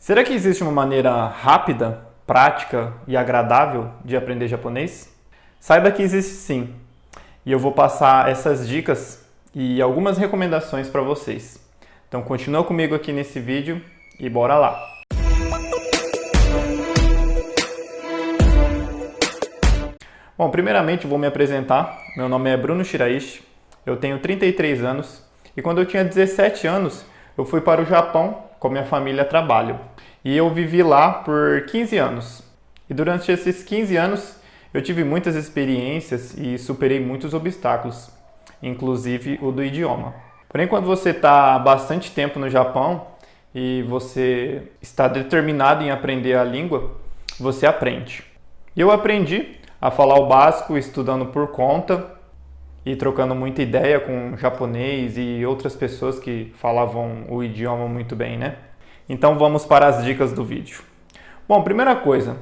Será que existe uma maneira rápida, prática e agradável de aprender japonês? Saiba que existe sim, e eu vou passar essas dicas e algumas recomendações para vocês. Então continua comigo aqui nesse vídeo e bora lá! Bom, primeiramente vou me apresentar. Meu nome é Bruno Shiraishi, eu tenho 33 anos e quando eu tinha 17 anos eu fui para o Japão com minha família a trabalho. E eu vivi lá por 15 anos. E durante esses 15 anos eu tive muitas experiências e superei muitos obstáculos, inclusive o do idioma. Porém, quando você está há bastante tempo no Japão e você está determinado em aprender a língua, você aprende. E eu aprendi a falar o básico estudando por conta e trocando muita ideia com japonês e outras pessoas que falavam o idioma muito bem, né? Então vamos para as dicas do vídeo. Bom, primeira coisa,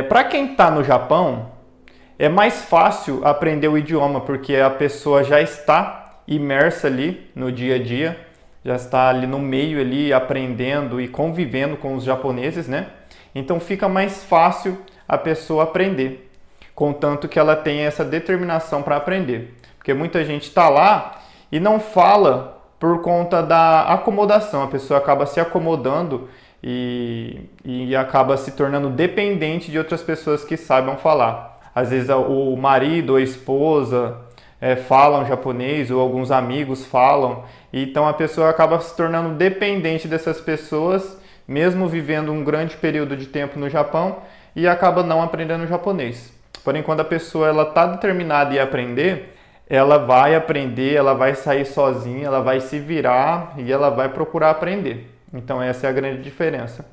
para quem está no Japão, é mais fácil aprender o idioma porque a pessoa já está imersa ali no dia a dia, já está ali no meio ali aprendendo e convivendo com os japoneses, né? Então fica mais fácil a pessoa aprender, contanto que ela tenha essa determinação para aprender. Porque muita gente está lá e não fala por conta da acomodação, a pessoa acaba se acomodando e acaba se tornando dependente de outras pessoas que saibam falar. Às vezes o marido ou a esposa falam japonês ou alguns amigos falam, então a pessoa acaba se tornando dependente dessas pessoas, mesmo vivendo um grande período de tempo no Japão, e acaba não aprendendo japonês. Porém, quando a pessoa está determinada em aprender, ela vai aprender, ela vai sair sozinha, ela vai se virar e ela vai procurar aprender. Então essa é a grande diferença.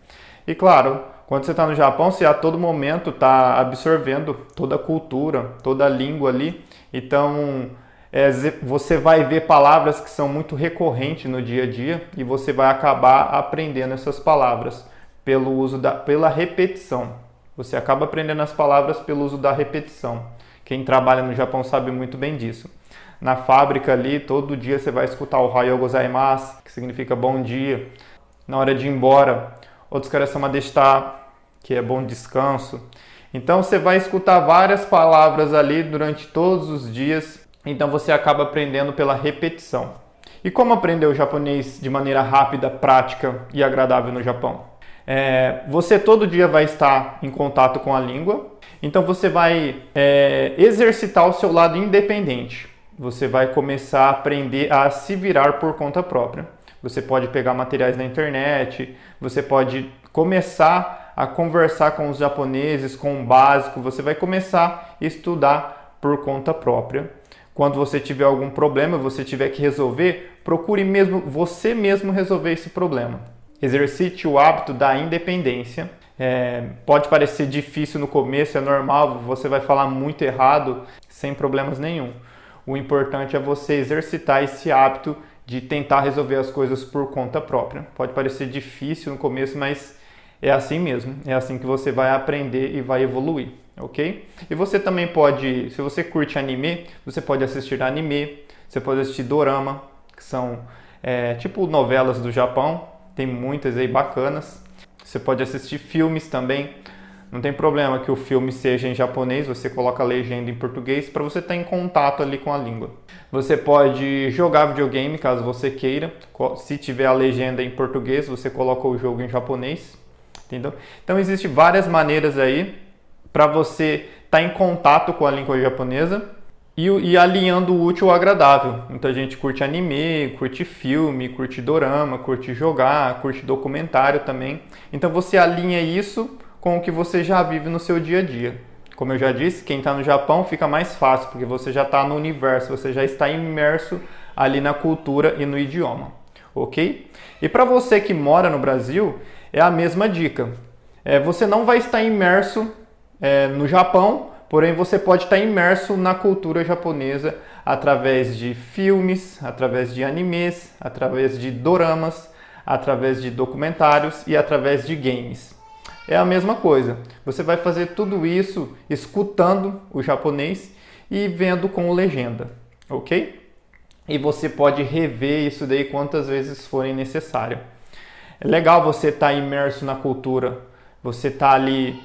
E claro, quando você está no Japão, você a todo momento está absorvendo toda a cultura, toda a língua ali. Então você vai ver palavras que são muito recorrentes no dia a dia e você vai acabar aprendendo essas palavras pela repetição. Você acaba aprendendo as palavras pelo uso da repetição. Quem trabalha no Japão sabe muito bem disso. Na fábrica ali, todo dia você vai escutar o Ohayou gozaimasu, que significa bom dia. Na hora de ir embora, Otsukaresama deshita, que é bom descanso. Então você vai escutar várias palavras ali durante todos os dias. Então você acaba aprendendo pela repetição. E como aprender o japonês de maneira rápida, prática e agradável no Japão? Você todo dia vai estar em contato com a língua. Então você vai exercitar o seu lado independente. Você vai começar a aprender a se virar por conta própria. Você pode pegar materiais na internet, você pode começar a conversar com os japoneses, com o básico. Você vai começar a estudar por conta própria. Quando você tiver algum problema, você tiver que resolver, procure você mesmo resolver esse problema. Exercite o hábito da independência. Pode parecer difícil no começo, é normal, você vai falar muito errado, sem problemas nenhum. O importante é você exercitar esse hábito de tentar resolver as coisas por conta própria. Pode parecer difícil no começo, mas é assim mesmo. É assim que você vai aprender e vai evoluir, ok? E você também pode, se você curte anime, você pode assistir anime, você pode assistir dorama, que são tipo novelas do Japão. Tem muitas aí bacanas. Você pode assistir filmes também. Não tem problema que o filme seja em japonês, você coloca a legenda em português para você estar em contato ali com a língua. Você pode jogar videogame caso você queira. Se tiver a legenda em português, você coloca o jogo em japonês. Entendeu? Então existem várias maneiras aí para você estar em contato com a língua japonesa e alinhando o útil ao agradável. Muita gente curte anime, curte filme, curte dorama, curte jogar, curte documentário também. Então você alinha isso com o que você já vive no seu dia a dia. Como eu já disse, quem está no Japão fica mais fácil, porque você já está no universo, você já está imerso ali na cultura e no idioma, ok? E para você que mora no Brasil, é a mesma dica. Você não vai estar imerso no Japão, porém, você pode estar imerso na cultura japonesa através de filmes, através de animes, através de doramas, através de documentários e através de games. É a mesma coisa. Você vai fazer tudo isso escutando o japonês e vendo com legenda, ok? E você pode rever isso daí quantas vezes forem necessário. É legal você estar imerso na cultura, você estar ali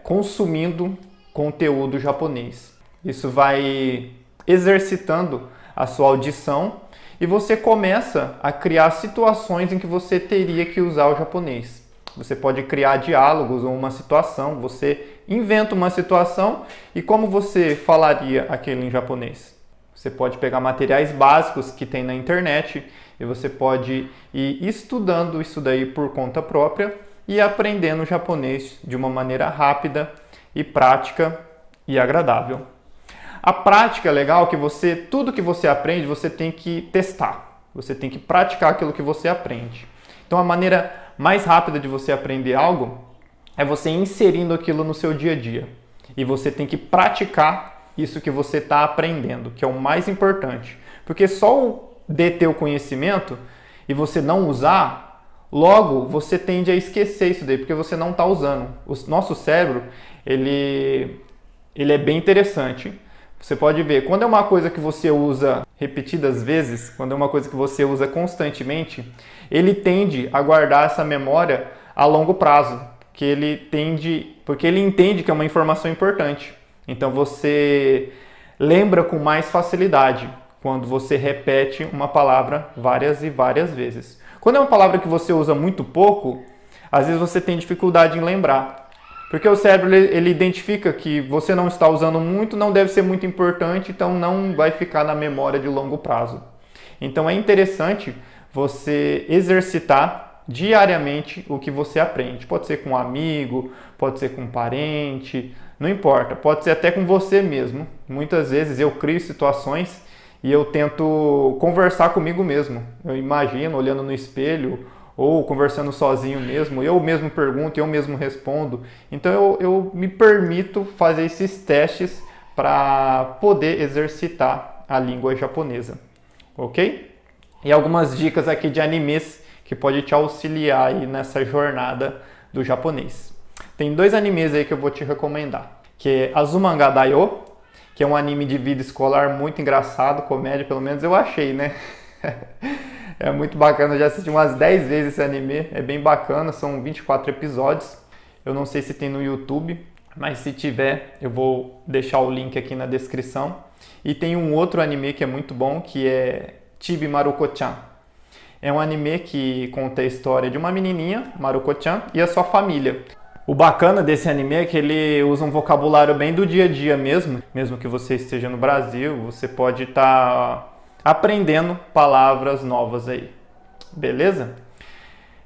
consumindo conteúdo japonês. Isso vai exercitando a sua audição e você começa a criar situações em que você teria que usar o japonês. Você pode criar diálogos ou uma situação, você inventa uma situação e como você falaria aquilo em japonês? Você pode pegar materiais básicos que tem na internet e você pode ir estudando isso daí por conta própria e aprendendo japonês de uma maneira rápida e prática e agradável. A prática é legal que tudo que você aprende, você tem que testar. Você tem que praticar aquilo que você aprende. Então a maneira mais rápida de você aprender algo é você inserindo aquilo no seu dia a dia. E você tem que praticar isso que você está aprendendo, que é o mais importante. Porque só deter o conhecimento e você não usar, logo você tende a esquecer isso daí, porque você não está usando. O nosso cérebro, ele é bem interessante. Você pode ver, quando é uma coisa que você usa repetidas vezes, quando é uma coisa que você usa constantemente, ele tende a guardar essa memória a longo prazo, porque ele entende que é uma informação importante. Então você lembra com mais facilidade quando você repete uma palavra várias e várias vezes. Quando é uma palavra que você usa muito pouco, às vezes você tem dificuldade em lembrar. Porque o cérebro ele identifica que você não está usando muito, não deve ser muito importante, então não vai ficar na memória de longo prazo. Então é interessante você exercitar diariamente o que você aprende. Pode ser com um amigo, pode ser com um parente, não importa. Pode ser até com você mesmo. Muitas vezes eu crio situações e eu tento conversar comigo mesmo. Eu imagino olhando no espelho ou conversando sozinho mesmo, eu mesmo pergunto, eu mesmo respondo. Então eu me permito fazer esses testes para poder exercitar a língua japonesa, ok? E algumas dicas aqui de animes que pode te auxiliar aí nessa jornada do japonês. Tem 2 animes aí que eu vou te recomendar, que é Azumanga Daioh, que é um anime de vida escolar muito engraçado, comédia, pelo menos eu achei, né? É muito bacana, eu já assisti umas 10 vezes esse anime, é bem bacana, são 24 episódios. Eu não sei se tem no YouTube, mas se tiver, eu vou deixar o link aqui na descrição. E tem um outro anime que é muito bom, que é Chibi Maruko-chan. É um anime que conta a história de uma menininha, Maruko-chan, e a sua família. O bacana desse anime é que ele usa um vocabulário bem do dia a dia mesmo que você esteja no Brasil, você pode estar aprendendo palavras novas aí, beleza?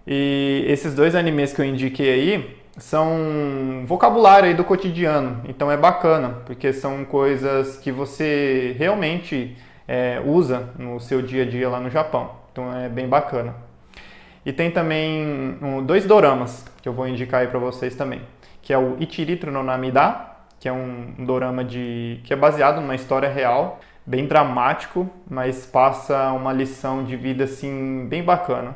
E esses 2 animes que eu indiquei aí são vocabulário aí do cotidiano, então é bacana, porque são coisas que você realmente usa no seu dia a dia lá no Japão, então é bem bacana. E tem também 2 doramas que eu vou indicar aí para vocês também, que é o Ichiritsu no Namida, que é um dorama que é baseado numa história real, bem dramático, mas passa uma lição de vida assim bem bacana,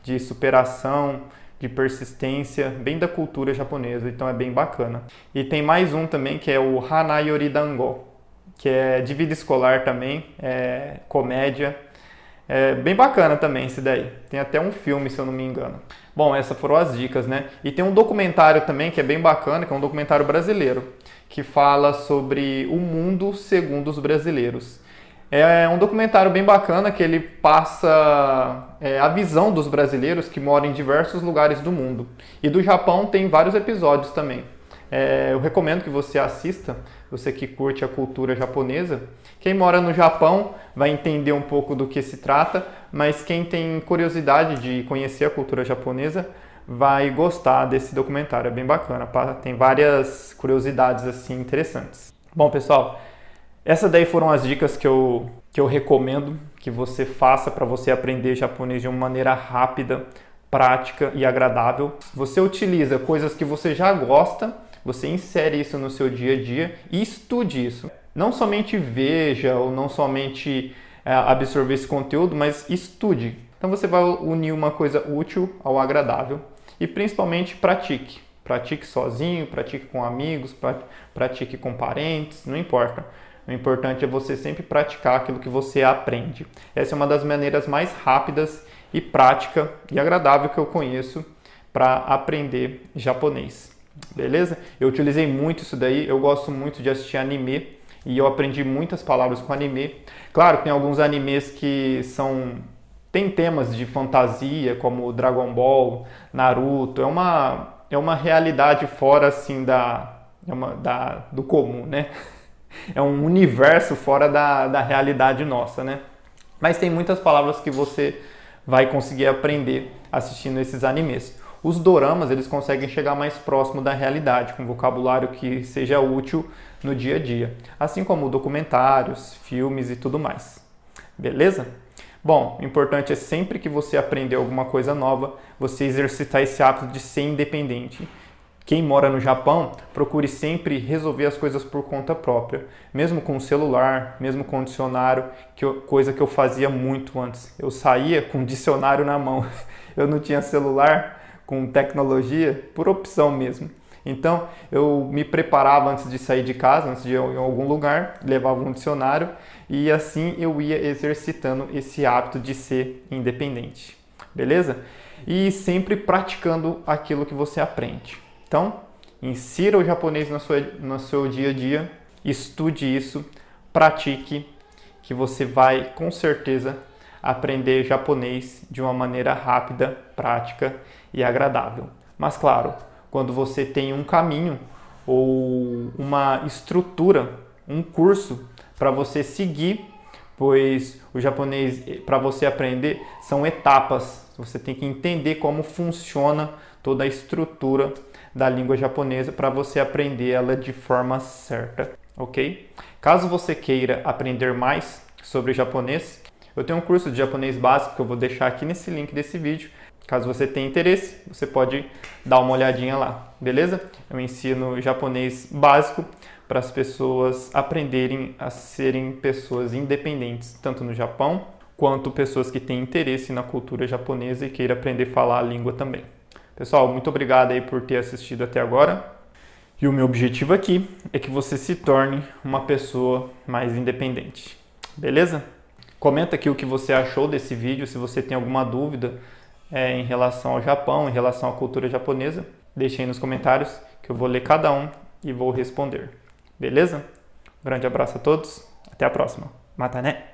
de superação, de persistência, bem da cultura japonesa, então é bem bacana. E tem mais um também que é o Hana Yori Dango, que é de vida escolar também, é comédia, é bem bacana também esse daí. Tem até um filme, se eu não me engano. Bom, essas foram as dicas, né? E tem um documentário também que é bem bacana, que é um documentário brasileiro, que fala sobre o mundo segundo os brasileiros. É um documentário bem bacana que ele passa a visão dos brasileiros que moram em diversos lugares do mundo. E do Japão tem vários episódios também. Eu recomendo que você assista, você que curte a cultura japonesa. Quem mora no Japão vai entender um pouco do que se trata, mas quem tem curiosidade de conhecer a cultura japonesa vai gostar desse documentário, é bem bacana, tem várias curiosidades assim interessantes. Bom, pessoal, essas daí foram as dicas que eu recomendo que você faça para você aprender japonês de uma maneira rápida, prática e agradável. Você utiliza coisas que você já gosta, você insere isso no seu dia a dia e estude isso. Não somente veja ou não somente absorver esse conteúdo, mas estude. Então você vai unir uma coisa útil ao agradável e principalmente pratique. Pratique sozinho, pratique com amigos, pratique com parentes, não importa. O importante é você sempre praticar aquilo que você aprende. Essa é uma das maneiras mais rápidas e prática e agradável que eu conheço para aprender japonês. Beleza? Eu utilizei muito isso daí, eu gosto muito de assistir anime e eu aprendi muitas palavras com anime. Claro, tem alguns animes que tem temas de fantasia, como Dragon Ball, Naruto, é uma realidade fora assim do comum, né? É um universo fora da realidade nossa, né? Mas tem muitas palavras que você vai conseguir aprender assistindo esses animes. Os doramas, eles conseguem chegar mais próximo da realidade, com vocabulário que seja útil no dia a dia. Assim como documentários, filmes e tudo mais. Beleza? Bom, o importante é sempre que você aprender alguma coisa nova, você exercitar esse hábito de ser independente. Quem mora no Japão, procure sempre resolver as coisas por conta própria, mesmo com o celular, mesmo com o dicionário, coisa que eu fazia muito antes. Eu saía com o dicionário na mão, eu não tinha celular com tecnologia, por opção mesmo. Então, eu me preparava antes de sair de casa, antes de ir em algum lugar, levava um dicionário e assim eu ia exercitando esse hábito de ser independente. Beleza? E sempre praticando aquilo que você aprende. Então, insira o japonês no seu dia a dia, estude isso, pratique, que você vai com certeza aprender japonês de uma maneira rápida, prática e agradável. Mas claro, quando você tem um caminho ou uma estrutura, um curso para você seguir, pois o japonês, para você aprender, são etapas. Você tem que entender como funciona toda a estrutura da língua japonesa para você aprender ela de forma certa, ok? Caso você queira aprender mais sobre japonês, eu tenho um curso de japonês básico que eu vou deixar aqui nesse link desse vídeo. Caso você tenha interesse, você pode dar uma olhadinha lá, beleza? Eu ensino japonês básico para as pessoas aprenderem a serem pessoas independentes, tanto no Japão, quanto pessoas que têm interesse na cultura japonesa e queiram aprender a falar a língua também. Pessoal, muito obrigado aí por ter assistido até agora. E o meu objetivo aqui é que você se torne uma pessoa mais independente, beleza? Comenta aqui o que você achou desse vídeo, se você tem alguma dúvida em relação ao Japão, em relação à cultura japonesa, deixe aí nos comentários que eu vou ler cada um e vou responder. Beleza? Um grande abraço a todos, até a próxima. Mata né?